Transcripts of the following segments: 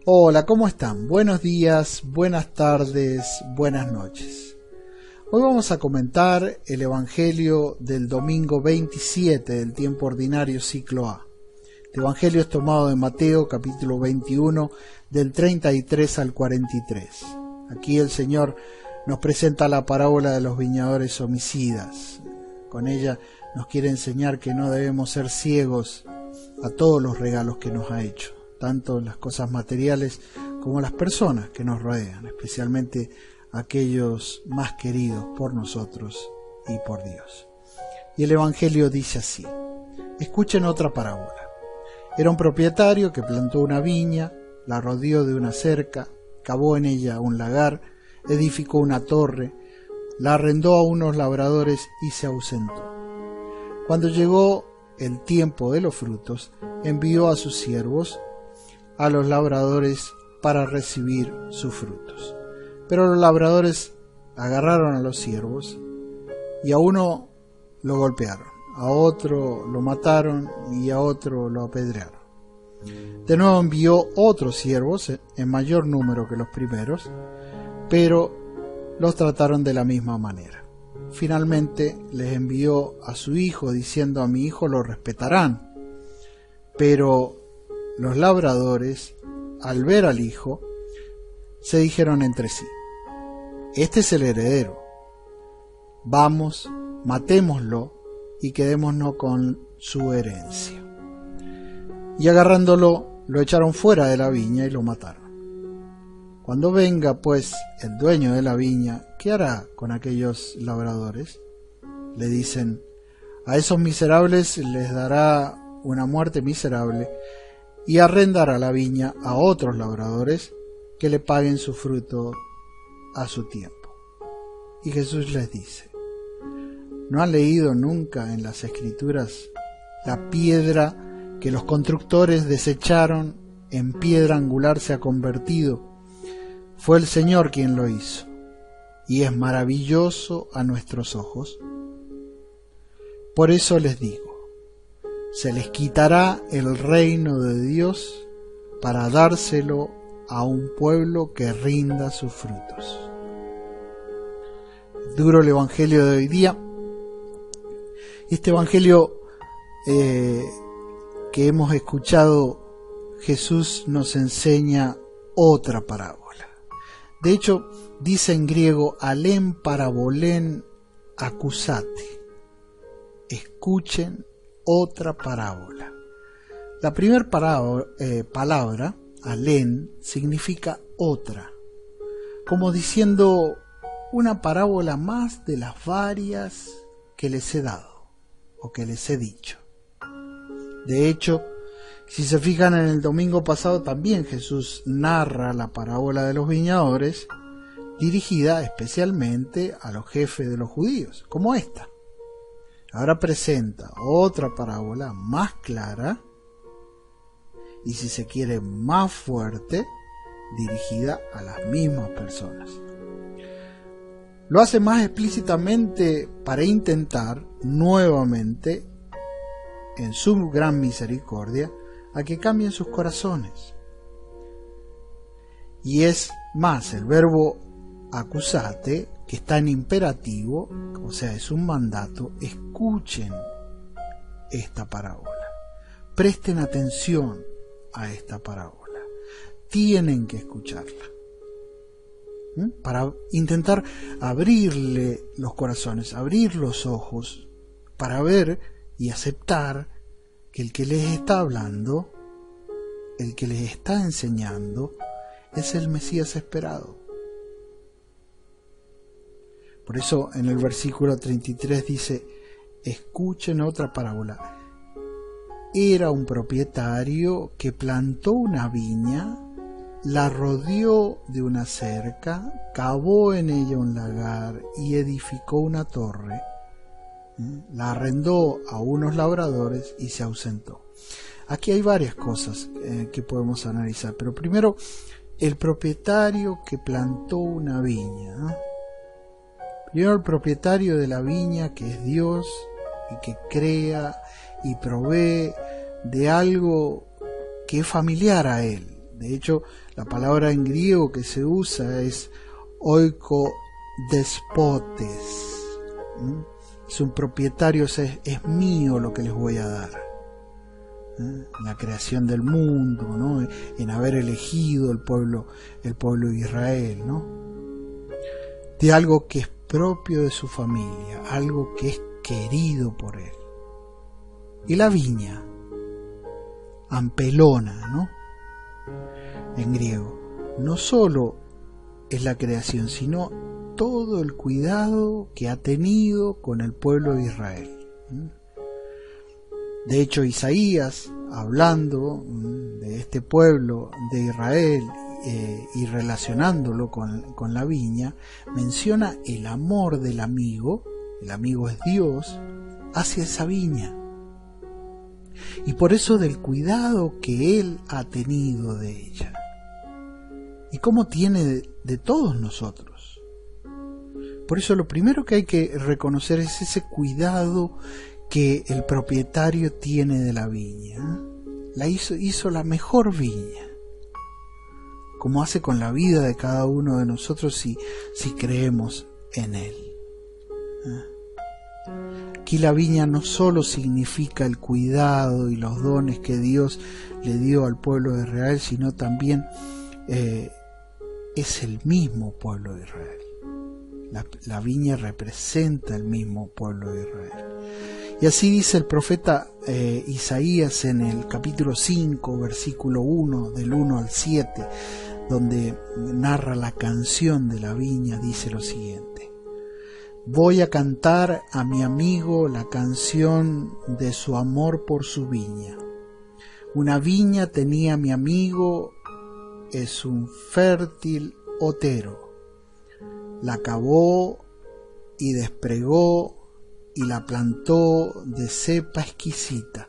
Hola, ¿cómo están? Buenos días, buenas tardes, buenas noches. Hoy vamos a comentar el Evangelio del domingo 27 del tiempo ordinario ciclo A. El Evangelio es tomado de Mateo capítulo 21 del 33 al 43. Aquí el Señor nos presenta la parábola de los viñadores homicidas. Con ella nos quiere enseñar que no debemos ser ciegos a todos los regalos que nos ha hecho, tanto las cosas materiales como las personas que nos rodean, especialmente aquellos más queridos por nosotros y por Dios. Y el Evangelio dice así: escuchen otra parábola. Era un propietario que plantó una viña, la rodeó de una cerca, cavó en ella un lagar, edificó una torre, la arrendó a unos labradores y se ausentó. Cuando llegó el tiempo de los frutos, envió a sus siervos, a los labradores, para recibir sus frutos. Pero los labradores agarraron a los siervos y a uno lo golpearon, a otro lo mataron y a otro lo apedrearon. De nuevo envió otros siervos en mayor número que los primeros, pero los trataron de la misma manera. Finalmente les envió a su hijo diciendo: a mi hijo lo respetarán. Pero los labradores, al ver al hijo, se dijeron entre sí: este es el heredero, vamos, matémoslo y quedémonos con su herencia. Y agarrándolo, lo echaron fuera de la viña y lo mataron. Cuando venga, pues, el dueño de la viña, ¿qué hará con aquellos labradores? Le dicen: a esos miserables les dará una muerte miserable y arrendará la viña a otros labradores que le paguen su fruto a su tiempo. Y Jesús les dice: ¿no han leído nunca en las Escrituras la piedra que los constructores desecharon en piedra angular se ha convertido? Fue el Señor quien lo hizo, y es maravilloso a nuestros ojos. Por eso les digo, se les quitará el reino de Dios para dárselo a un pueblo que rinda sus frutos. Duro el Evangelio de hoy día. Este Evangelio que hemos escuchado, Jesús nos enseña otra parábola. De hecho, dice en griego: alen parabolén acusate. Escuchen otra parábola. La primera palabra, alen, significa otra, como diciendo una parábola más de las varias que les he dado o que les he dicho. De hecho, si se fijan, en el domingo pasado también Jesús narra la parábola de los viñadores, dirigida especialmente a los jefes de los judíos, como esta. Ahora presenta otra parábola más clara y, si se quiere, más fuerte, dirigida a las mismas personas. Lo hace más explícitamente para intentar nuevamente, en su gran misericordia, a que cambien sus corazones. Y es más, el verbo acusate, que está en imperativo, o sea, es un mandato. Escuchen esta parábola, presten atención a esta parábola, tienen que escucharla, para intentar abrirle los corazones, abrir los ojos, para ver y aceptar que el que les está hablando, el que les está enseñando, es el Mesías esperado. Por eso en el versículo 33 dice: escuchen otra parábola. Era un propietario que plantó una viña, la rodeó de una cerca, cavó en ella un lagar y edificó una torre. La arrendó a unos labradores y se ausentó. Aquí hay varias cosas que podemos analizar, pero primero, el propietario que plantó una viña. Primero, el propietario de la viña, que es Dios, y que crea y provee de algo que es familiar a Él, De hecho, la palabra en griego que se usa es oiko despotes. Es un propietario, es mío lo que les voy a dar. En la creación del mundo, ¿no? En haber elegido el pueblo de Israel, ¿no? De algo que es propio de su familia, algo que es querido por él. Y la viña, ampelona, ¿no? En griego, no solo es la creación, sino todo el cuidado que ha tenido con el pueblo de Israel. De hecho, Isaías, hablando de este pueblo de Israel y relacionándolo con la viña, menciona el amor del amigo, el amigo es Dios, hacia esa viña. Y por eso del cuidado que Él ha tenido de ella. Y cómo tiene de todos nosotros. Por eso lo primero que hay que reconocer es ese cuidado que el propietario tiene de la viña. Hizo la mejor viña, como hace con la vida de cada uno de nosotros si creemos en Él. Aquí la viña no solo significa el cuidado y los dones que Dios le dio al pueblo de Israel, sino también es el mismo pueblo de Israel. La viña representa el mismo pueblo de Israel. Y así dice el profeta Isaías en el capítulo 5, versículo 1, del 1 al 7, donde narra la canción de la viña, dice lo siguiente: voy a cantar a mi amigo la canción de su amor por su viña. Una viña tenía mi amigo, es un fértil otero. La cavó y despregó y la plantó de cepa exquisita.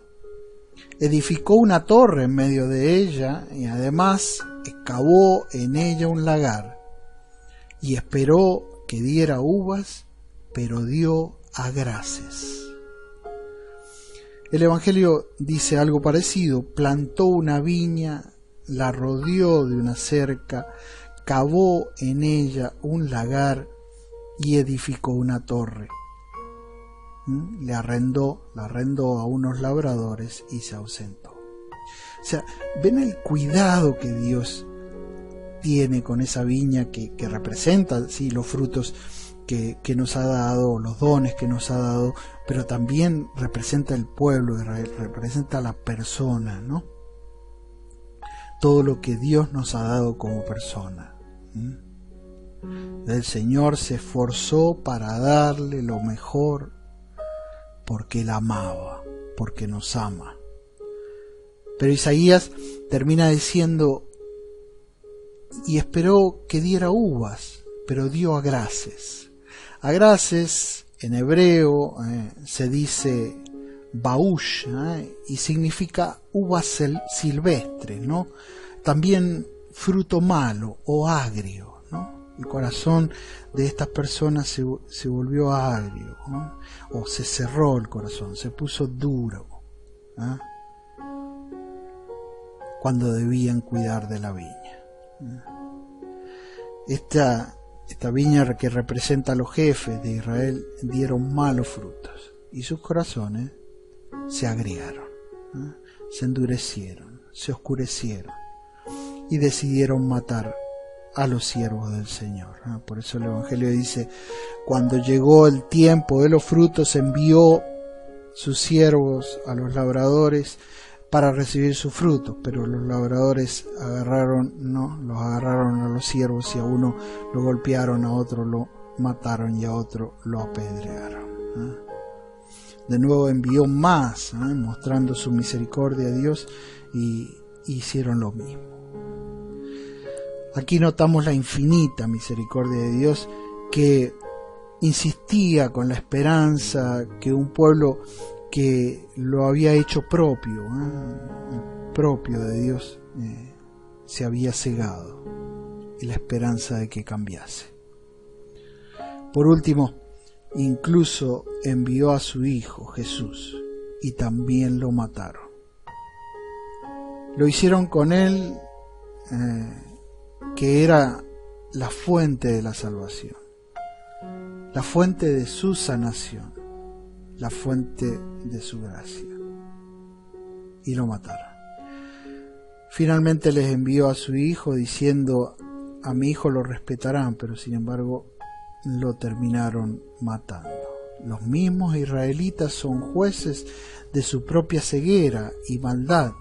Edificó una torre en medio de ella y además excavó en ella un lagar y esperó que diera uvas, pero dio agraces. El Evangelio dice algo parecido: plantó una viña, la rodeó de una cerca, cavó en ella un lagar y edificó una torre. La arrendó a unos labradores y se ausentó. O sea, ven el cuidado que Dios tiene con esa viña que representa, sí, los frutos que nos ha dado, los dones que nos ha dado, pero también representa el pueblo de Israel, representa a la persona, ¿no? Todo lo que Dios nos ha dado como persona. El Señor se esforzó para darle lo mejor porque Él amaba, porque nos ama. Pero Isaías termina diciendo: y esperó que diera uvas, pero dio agraces. Agraces en hebreo se dice baush, y significa uvas silvestres, ¿no? También fruto malo o agrio, ¿no? El corazón de estas personas se volvió agrio, ¿no? O se cerró el corazón, se puso duro, ¿no? Cuando debían cuidar de la viña. Esta viña que representa a los jefes de Israel dieron malos frutos y sus corazones se agriaron, se endurecieron, se oscurecieron y decidieron matar a los siervos del Señor. Por eso el Evangelio dice: cuando llegó el tiempo de los frutos, envió sus siervos a los labradores para recibir sus frutos, pero los labradores los agarraron a los siervos y a uno lo golpearon, a otro lo mataron y a otro lo apedrearon. De nuevo envió más, mostrando su misericordia a Dios, y hicieron lo mismo. Aquí notamos la infinita misericordia de Dios, que insistía con la esperanza que un pueblo que lo había hecho propio de Dios, se había cegado, y la esperanza de que cambiase. Por último, incluso envió a su Hijo Jesús, y también lo mataron. Lo hicieron con Él que era la fuente de la salvación, la fuente de su sanación, la fuente de su gracia, y lo mataron. Finalmente les envió a su hijo diciendo: a mi hijo lo respetarán, pero sin embargo lo terminaron matando. Los mismos israelitas son jueces de su propia ceguera y maldad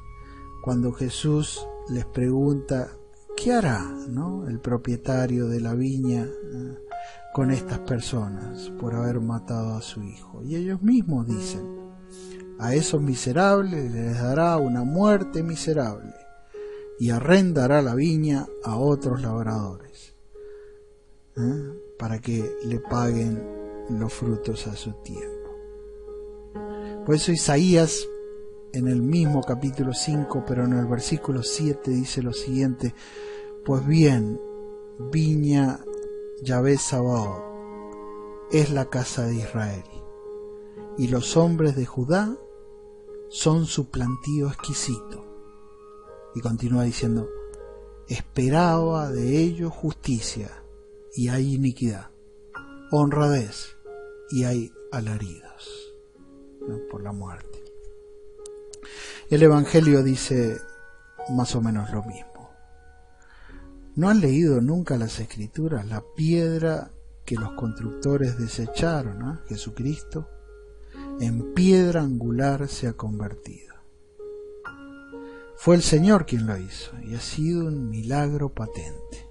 cuando Jesús les pregunta ¿qué hará, ¿no?, el propietario de la viña con estas personas por haber matado a su hijo? Y ellos mismos dicen: a esos miserables les dará una muerte miserable y arrendará la viña a otros labradores, para que le paguen los frutos a su tiempo. Por eso Isaías, en el mismo capítulo 5, pero en el versículo 7, dice lo siguiente: pues bien, viña Yahvé Sabaoth es la casa de Israel, y los hombres de Judá son su plantío exquisito. Y continúa diciendo: esperaba de ellos justicia, y hay iniquidad, honradez, y hay alaridos, ¿no?, por la muerte. El Evangelio dice más o menos lo mismo. ¿No han leído nunca las Escrituras? La piedra que los constructores desecharon, Jesucristo, en piedra angular se ha convertido. Fue el Señor quien lo hizo, y ha sido un milagro patente,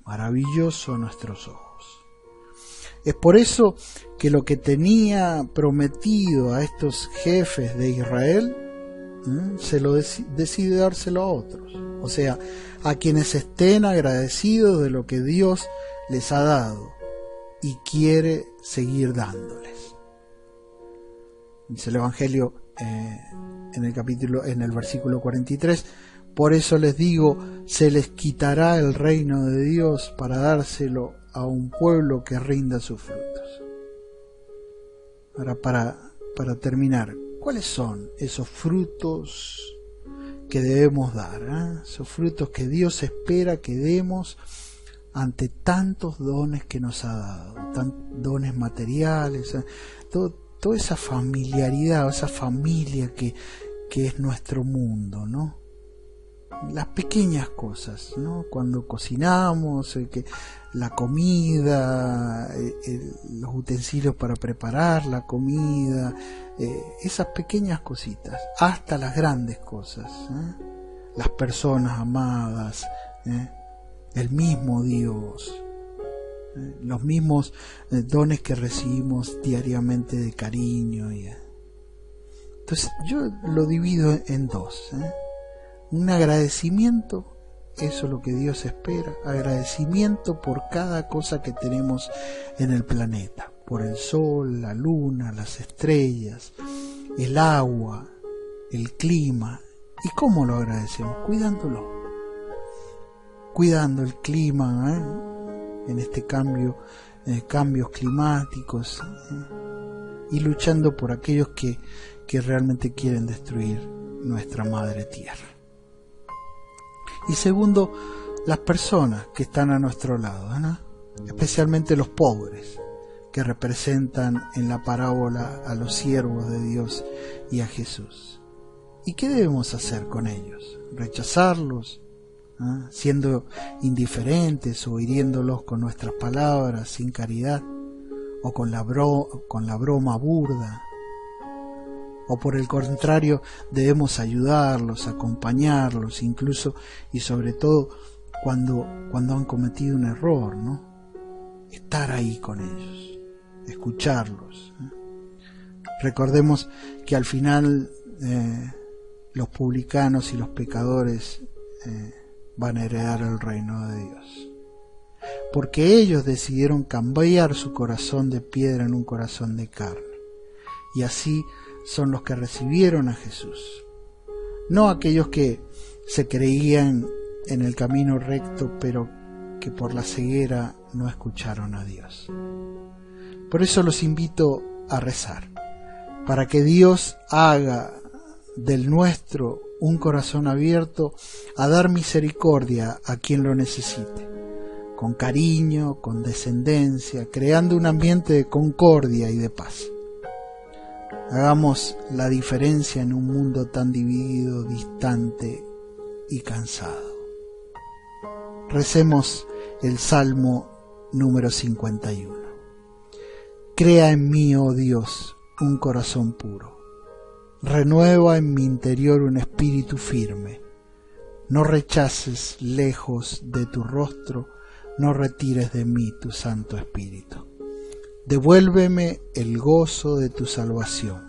maravilloso a nuestros ojos. Es por eso que lo que tenía prometido a estos jefes de Israel, se lo decide dárselo a otros, o sea, a quienes estén agradecidos de lo que Dios les ha dado y quiere seguir dándoles. Dice el Evangelio en el versículo 43: por eso les digo, se les quitará el reino de Dios para dárselo a un pueblo que rinda sus frutos. Ahora, para terminar, ¿cuáles son esos frutos que debemos dar? Esos frutos que Dios espera que demos ante tantos dones que nos ha dado, dones materiales, toda esa familiaridad, esa familia que es nuestro mundo, ¿no? Las pequeñas cosas, ¿no? Cuando cocinamos, la comida, los utensilios para preparar la comida, esas pequeñas cositas, hasta las grandes cosas, las personas amadas, el mismo Dios, los mismos dones que recibimos diariamente de cariño. Entonces yo lo divido en dos, un agradecimiento, eso es lo que Dios espera, agradecimiento por cada cosa que tenemos en el planeta, por el sol, la luna, las estrellas, el agua, el clima. ¿Y cómo lo agradecemos? Cuidándolo, cuidando el clima, en este cambios climáticos, y luchando por aquellos que realmente quieren destruir nuestra madre tierra. Y segundo, las personas que están a nuestro lado, ¿no?, especialmente los pobres, que representan en la parábola a los siervos de Dios y a Jesús. ¿Y qué debemos hacer con ellos? ¿Rechazarlos, siendo indiferentes o hiriéndolos con nuestras palabras sin caridad, o con la broma burda? ¿O por el contrario debemos ayudarlos, acompañarlos, incluso y sobre todo cuando han cometido un error, ¿no? Estar ahí con ellos, escucharlos. Recordemos que al final los publicanos y los pecadores van a heredar el reino de Dios, porque ellos decidieron cambiar su corazón de piedra en un corazón de carne, y así son los que recibieron a Jesús, no aquellos que se creían en el camino recto, pero que por la ceguera no escucharon a Dios. Por eso los invito a rezar, para que Dios haga del nuestro un corazón abierto a dar misericordia a quien lo necesite, con cariño, con descendencia, creando un ambiente de concordia y de paz. Hagamos la diferencia en un mundo tan dividido, distante y cansado. Recemos el Salmo número 51. Crea en mí, oh Dios, un corazón puro. Renueva en mi interior un espíritu firme. No rechaces lejos de tu rostro, no retires de mí tu Santo Espíritu. Devuélveme el gozo de tu salvación.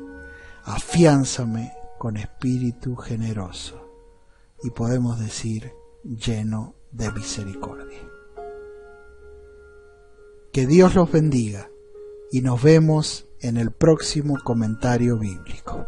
Afiánzame con espíritu generoso. Y podemos decir, lleno de misericordia. Que Dios los bendiga y nos vemos en el próximo comentario bíblico.